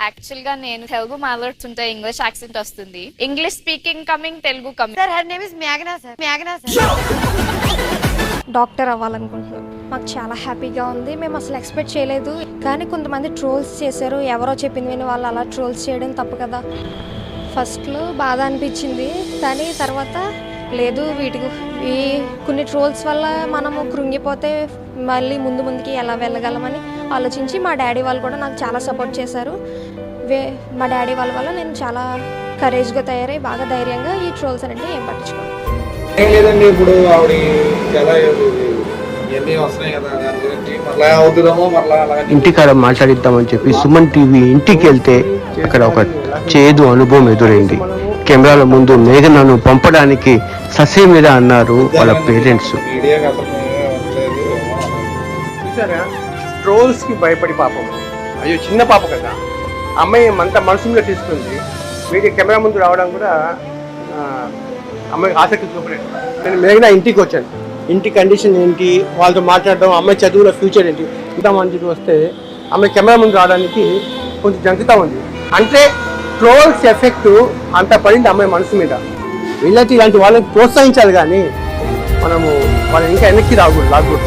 Actual గా నేను తెలుగు మాట్లాడుతుంటే ఇంగ్లీష్ యాక్సెంట్ వస్తుంది. English speaking coming, Telugu coming. Sir her name is మేఘనా సార్. మేఘనా సార్. డాక్టర్ అవ్వాలనుకుంటున్నాం. మాకు చాలా హ్యాపీగా ఉంది. మేము అసలు ఎక్స్పెక్ట్ చేయలేదు. కానీ కొంతమంది ట్రోల్స్ చేశారు. ఎవరో చెప్పింది విని వాళ్ళు అలా ట్రోల్స్ చేయడం తప్పు కదా. ఫస్ట్లో బాధ అనిపించింది, కానీ తర్వాత లేదు, ఈ కొన్ని ట్రోల్స్ వల్ల మనము కృంగిపోతే మళ్ళీ ముందుకి ఎలా వెళ్ళగలమని ఆలోచించి మా డాడీ వాళ్ళు కూడా నాకు చాలా సపోర్ట్ చేశారు. మా డాడీ వాళ్ళ వల్ల నేను చాలా కరేజ్గా తయారై బాగా ధైర్యంగా ఈ ట్రోల్స్ అనేది ఏం పట్టించుకోను. ఏం లేదండి, ఇప్పుడు ఆవిడ ఎలా ఇవన్నీ వస్తున్నాయి కదా, దాని గురించి మళ్ళీ అవుతుందేమో మళ్ళీ అలాగే ఇంటికాడ మాట్లాడిద్దామని చెప్పి సుమన్ టీవీ ఇంటికి వెళ్తే అక్కడ ఒక చేదు అనుభవం ఎదురైంది. కెమెరాల ముందు మేఘనను పంపడానికి ససేమిరా అన్నారు వాళ్ళ పేరెంట్స్. మీడియాకి అసలు లేదు. చూసారా, ట్రోల్స్ కి భయపడి పాపం, అయ్యో చిన్న పాప కదా, అమ్మాయి అంత మనసు మీద తీసుకుంది. మీడియా కెమెరా ముందు రావడం కూడా అమ్మాయికి ఆసక్తి చూపలేదు. నేను మేఘనా ఇంటికి వచ్చాను. ఇంటి కండిషన్ ఏంటి, వాళ్ళతో మాట్లాడడం, అమ్మాయి చదువుల ఫ్యూచర్ ఏంటి, ఇంత మంచికి వస్తే అమ్మాయి కెమెరా ముందు రావడానికి కొంచెం జంకుతా ఉంది. అంటే ట్రోల్స్ ఎఫెక్ట్ అంత పడింది అమ్మాయి మనసు మీద. వీళ్ళకి ఇలాంటి వాళ్ళని ప్రోత్సహించాలి, కానీ మనము వాళ్ళని ఇంకా వెనక్కి రాకూడదు.